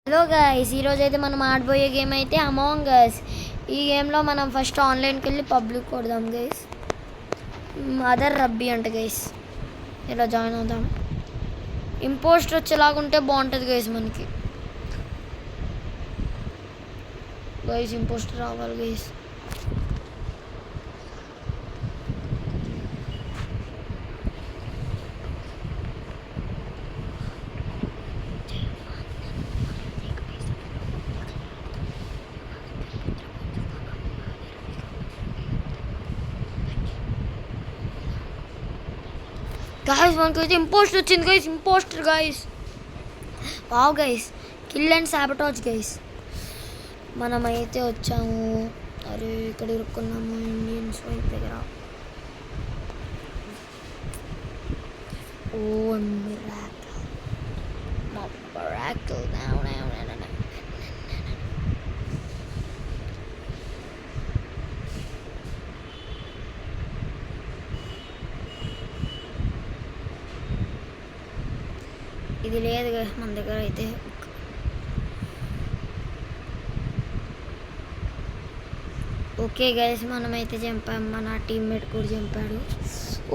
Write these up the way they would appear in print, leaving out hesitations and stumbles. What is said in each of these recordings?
Hello guys, ఈరోజు అయితే మనం ఆడబోయే గేమ్ అయితే అమాంగ్ అస్. ఈ గేమ్లో మనం ఫస్ట్ ఆన్లైన్కి వెళ్ళి పబ్లిక్ కొడదాం గైస్. అదర్ రబ్బీ అంట గైస్. ఇలా జాయిన్ అవుదాం. ఇంపోస్టర్ వచ్చేలాగుంటే బాగుంటుంది గైస్. మనకి గైస్ ఇంపోస్టర్ రావాలి గైస్. గాయస్ మనకైతే ఇంపోస్టర్ వచ్చింది guys. Impostor guys. Wow guys, kill and sabotage guys. మనమైతే వచ్చాము. అరే ఇక్కడ ఇరుక్కున్నాము ఇండియన్స్ వైపు దగ్గర. Oh miracle, not miracle. No. ఇది లేదు కదా మన దగ్గర అయితే. ఓకే గైస్, మనమైతే చంపాం. మన టీమ్మేట్ కూడా చంపాడు.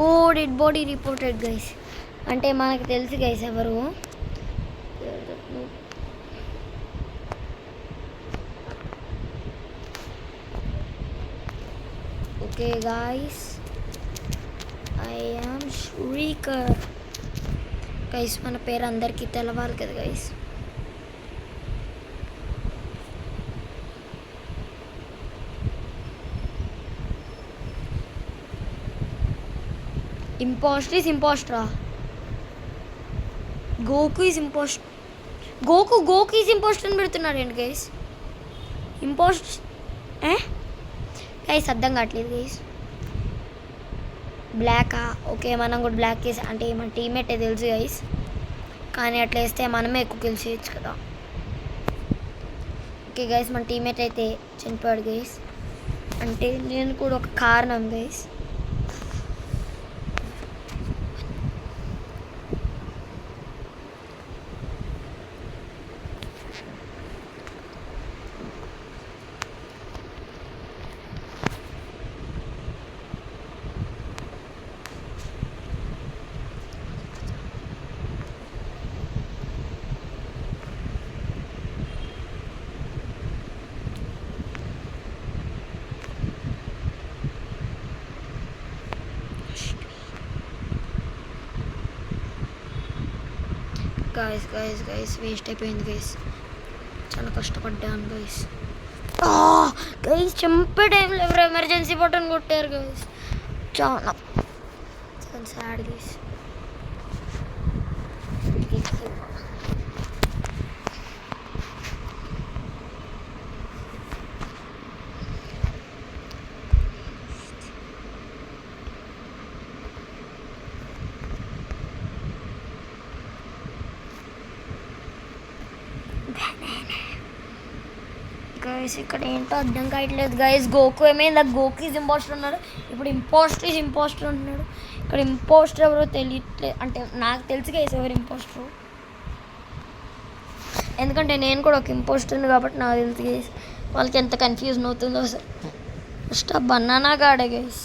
Oh dead body reported guys. అంటే మనకు తెలుసు గైస్ ఎవరు. Okay guys, I am Srikar guys. మన పేరు అందరికీ తెలవాలి కదా గైస్. ఇంపోస్టర్ ఈజ్ ఇంపోస్టరా? Goku is impostor. Goku is impostor అని పెడుతున్నాడు ఏంటి గైస్? ఇంపోస్ట్ గైస్ అర్థం కావట్లేదు గైస్. బ్లాకా? ఓకే, మనం కూడా బ్లాక్ కేసు అంటే మన టీమేటే తెలుసు గైస్. కానీ అట్లా వేస్తే మనమే ఎక్కువ కిల్ చేయొచ్చు కదా. ఓకే గైస్, మన టీమేట్ అయితే చనిపోయాడు గైస్. అంటే నేను కూడా ఒక కారణం గైస్. గైస్ వేస్ట్ అయిపోయింది గైస్. చాలా కష్టపడ్డాను గైస్. గైస్ చంపే టైంలో ఎవరు ఎమర్జెన్సీ బటన్ కొట్టారు గైస్. చాలా సాడ్ గైస్. గైస్ ఇక్కడ ఏంటో అర్థం కావట్లేదు గైస్. గోకు ఏమైంది? గోకు ఈజ్ ఇంపోస్టర్ అన్నాడు, ఇప్పుడు ఇంపోస్టర్ ఈజ్ ఇంపోస్టర్ అంటున్నాడు. ఇక్కడ ఇంపోస్టర్ ఎవరో తెలియట్లేదు. అంటే నాకు తెలుసు గైస్ ఎవరు ఇంపోస్టర్, ఎందుకంటే నేను కూడా ఒక ఇంపోస్టర్ని కాబట్టి నాకు తెలుసు గైస్. వాళ్ళకి ఎంత కన్ఫ్యూజన్ అవుతుందో అసలు. ఫస్ట్ ఆ బనానా గాడే గైస్.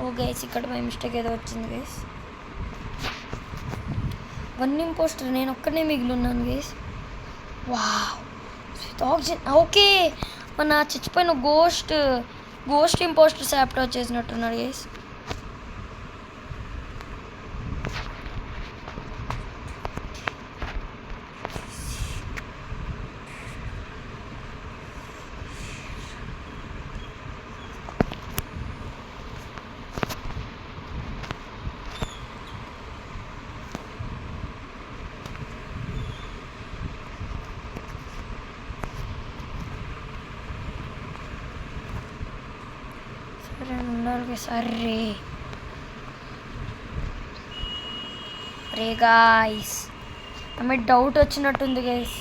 ఓ గైస్ ఇక్కడ మై మిస్టేక్ ఏదో వచ్చింది గైస్. వన్ ఇంపోస్టర్, నేను ఒక్కనే మిగిలి ఉన్నాను గైస్. Wow oxygen. ఓకే, మన చచ్చిపోయిన గోస్ట్ ఇంపోస్టర్ సాప్టో చేసినట్టున్నాడు గైస్. అరే గాయ్స్, ఆమె డౌట్ వచ్చినట్టుంది గైస్.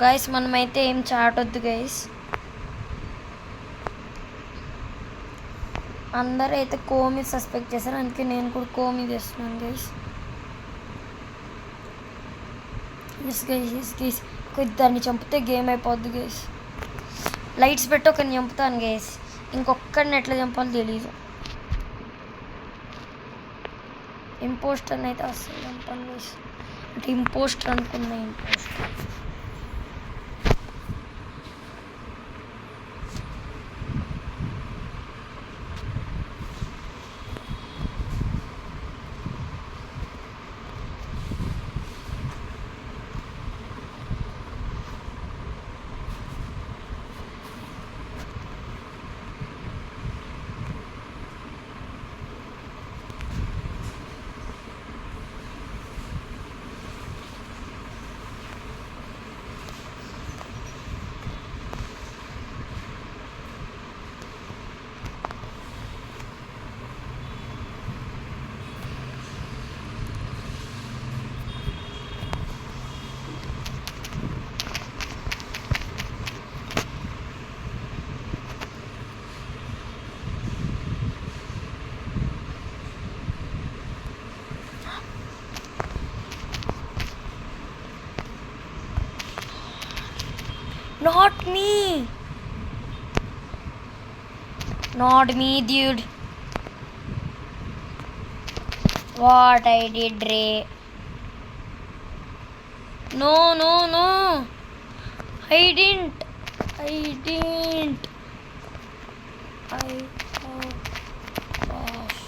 గైస్ మనమైతే ఏం చాటొద్దు గైస్. అందరూ అయితే కోమి సస్పెక్ట్ చేశారు, అందుకే నేను కూడా కోమి చేస్తున్నాను గైస్. ఎస్ గైస్ ఇద్దరిని చంపితే గేమ్ అయిపోద్ది గైస్. లైట్స్ పెట్టి ఒకరిని చంపుతాను గైస్, ఇంకొక్కరిని ఎట్లా చంపాలో తెలీదు. ఇంపోస్టర్ని అయితే అసలు చంపాను గైస్, అంటే ఇంపోస్టర్ అనుకున్నా. Impostor Not me, dude. What I did, Ray? No. I didn't. Gosh.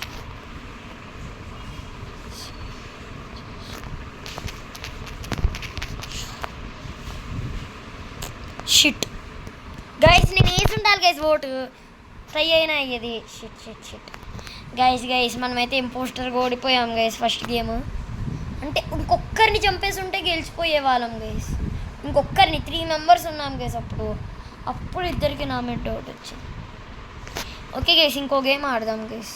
Shit guys, నేను వేసి ఉండాలి గైస్ ఓటు, ట్రై అయినా అయ్యేది. షిట్ గైస్ మనమైతే ఇంపోస్టర్గా ఓడిపోయాం గైస్ ఫస్ట్ గేమ్. అంటే ఇంకొక్కరిని చంపేసి ఉంటే గెలిచిపోయే వాళ్ళం గైస్. ఇంకొక్కరిని 3 మెంబర్స్ ఉన్నాం గైస్. అప్పుడు ఇద్దరికి నా మీద డౌట్ వచ్చింది. ఓకే గైస్, ఇంకో గేమ్ ఆడదాం గైస్.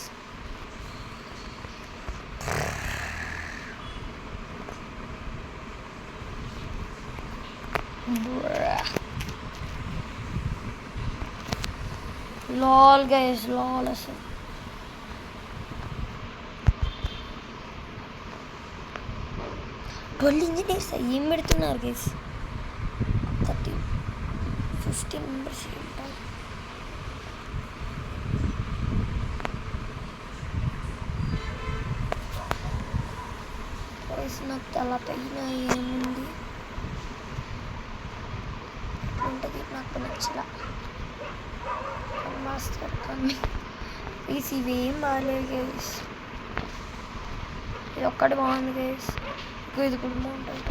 లాల్ గైస్, లాల్ అసలు ట్వెల్వ్ ఇంజనీర్స్ ఏం పెడుతున్నారు గైస్. 15 మెంబర్స్ ఉంటారు. గైస్ నాకు తలపైన ఏముంది ఉంటుంది, నాకు నచ్చలా. మాస్టర్ కానీ ప్లీజ్ ఇవేం బాగాలేదు గైస్. ఇది ఒక్కటి బాగుంది గైస్, ఇది కూడా బాగుంటుంది.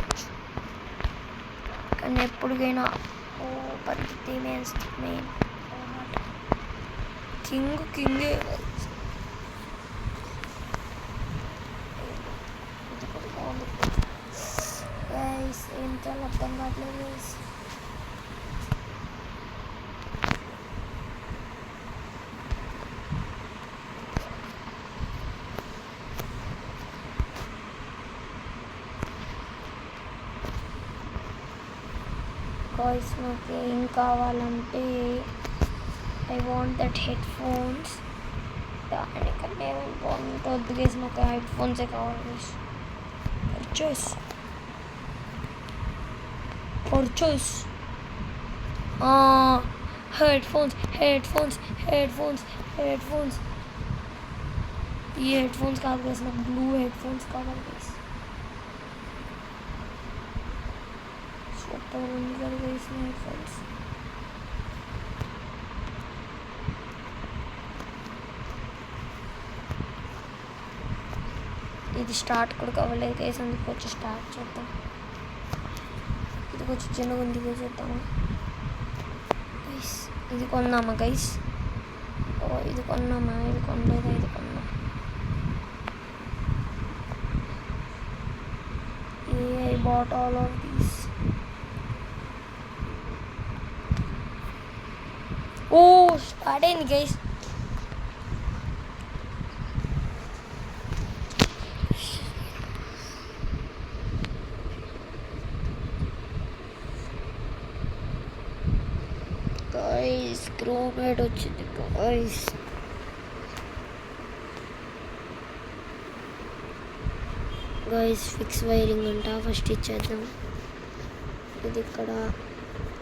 కానీ ఎప్పటికైనా పరిస్థితి మెయిన్ కింగే ఇది కూడా బాగుంది గైస్. ఏం చాలా అర్థం కావట్లేదు గైస్. గాయ్స్ నాకు ఏం కావాలంటే I want that head phones. దానికన్నా ఏమైనా బాగుంటుంది గైస్, నాకు హెడ్ ఫోన్సే కావాలి గైస్. Purchase head phones. ఈ హెడ్ ఫోన్స్ కాదు గైస్, నాకు బ్లూ హెడ్ ఫోన్స్ కావాలి గైస్. సూపర్ ఉంది కదా గైస్ హెడ్ ఫోన్స్. ఇది స్టార్ట్ కూడా కావలేదు గైస్, అందుకు వచ్చి స్టార్ట్ చేద్దాం. ఇది కొంచెం చిన్నగా ఉంది గైస్, చేద్దామా గైస్? ఇది కొందామా గైస్? ఇది కొన్నామా? ఇది కొనలేదా? ఇది కొన్నాం. I bought all of these. Oh, start in guys. Chromate వచ్చింది గాయ్స్. గాయ్స్ ఫిక్స్ వైరింగ్ అంట, ఫస్ట్ ఇచ్చేద్దాం. ఇది ఇక్కడ,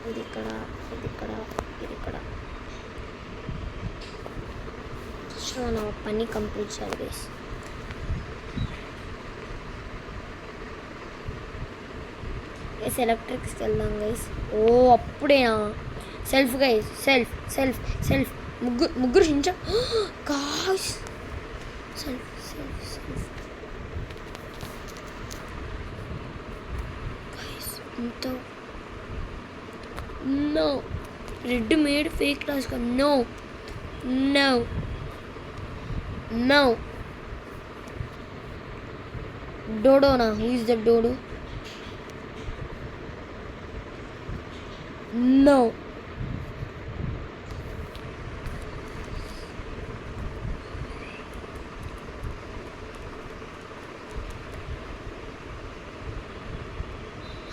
ఇది ఇక్కడ, ఇది ఇక్కడ, ఇది ఇక్కడ. ఫస్ట్ మనం పని కంప్లీట్ చేయాలి గైస్. గైస్ ఎలక్ట్రిక్స్కి వెళ్దాం గైస్. ఓ అప్పుడేనా self guys, self self self. ముగ్గురు హించ guys. Self self self guys. ఇంత no red made fake class కా. No no no. డోడోనా? Who is the dodo? No.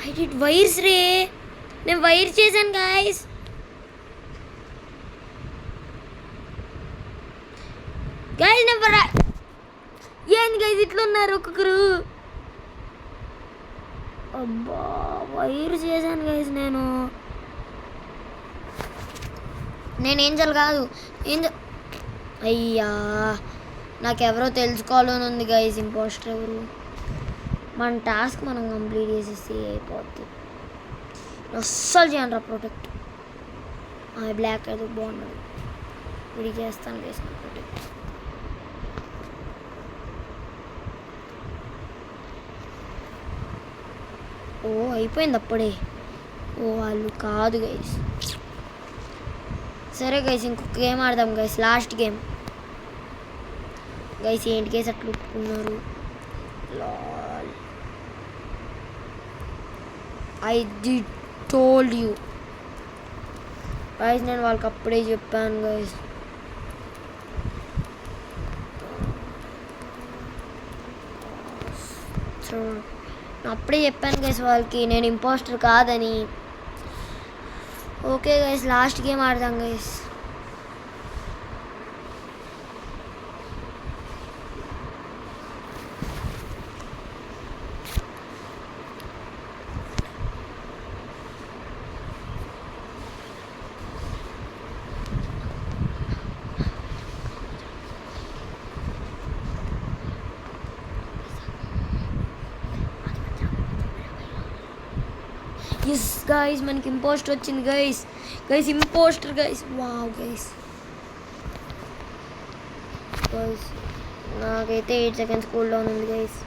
I did wires రే. నేను వైర్ చేశాను గాయస్. గాయస్ నెంబర్ ఏంది గైస్ ఇట్లా ఉన్నారు ఒక్కొక్కరు? అబ్బా వైర్ చేశాను గైస్. నేను ఏంజల్ కాదు. అయ్యా నాకెవరో తెలుసుకోవాలని ఉంది గైస్. ఇంపోస్టర్ ఎవరు? మన టాస్క్ మనం కంప్లీట్ చేసేసి అయిపోద్ది. అస్సలు చేయను రా ప్రొటెక్ట్. బ్లాక్ అయితే బాగున్నది. విడి చేస్తాను గైస్ ప్రొటెక్ట్. ఓ అయిపోయింది అప్పుడే. ఓ వాళ్ళు కాదు గైస్. సరే గైస్ ఇంకొక గేమ్ ఆడదాం గైస్. Last game guys. ఏంటి గైస్ అట్లా ఒప్పుకున్నారు? Lal I did told you guys. నేను వాళ్ళకి అప్పుడే చెప్పాను గైస్. అప్పుడే చెప్పాను గైస్ వాళ్ళకి నేను ఇంపోస్టర్ కాదని. ఓకే గైస్ లాస్ట్ గేమ్ ఆడదాం గైస్. ఎస్ గైస్ మనకి ఇంపోస్టర్ వచ్చింది guys. Guys impostor guys. Wow guys. Guys నాకైతే 8 సెకండ్స్ కూల్ డౌన్ ఉంది గైస్.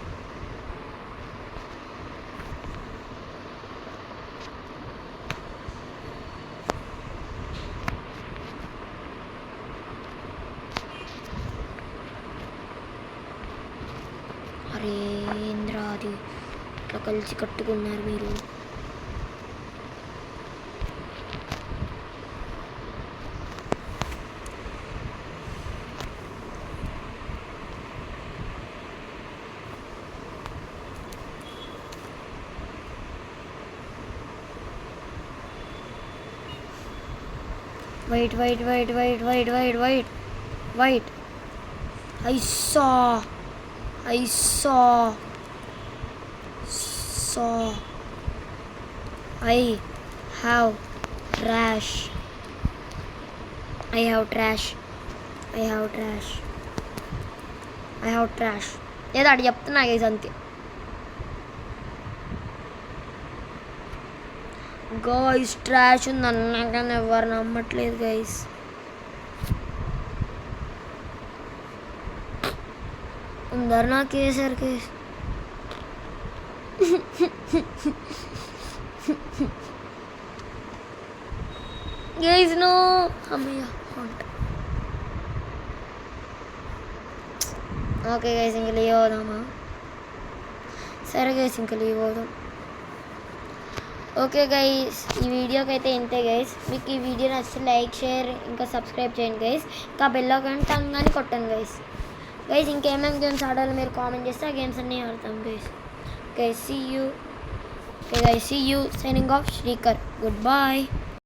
అరే ఏంద్రా అది ఇట్లా కలిసి కట్టుకున్నారు మీరు? Wait. I saw. I have trash. ఏదో అటు చెప్తున్నా గైస్ అంతే. గైస్ ట్రాష్ ఉంది అన్నాకని ఎవరు నమ్మట్లేదు గైస్. అందరు నాకు వేసారు గైస్. Guys no. అమ్మయ్య. ఓకే గైస్ ఇంక లీవ్ అవుదామా? సరే గైస్ ఇంక లీవ్ అవుదాం. ఓకే గైస్ ఈ వీడియోకి అయితే ఇంతే గైస్. మీకు ఈ వీడియో నచ్చితే లైక్ షేర్ ఇంకా సబ్స్క్రైబ్ చేయండి గైస్. ఇంకా బెల్ ఐకాన్ టంగాని కొట్టండి గైస్. ఇంకేమేమి గేమ్స్ ఆడాలో మీరు కామెంట్ చేస్తే ఆ గేమ్స్ అన్నీ ఆడతాం guys. Okay, see you. Signing off, Shrikar. Goodbye.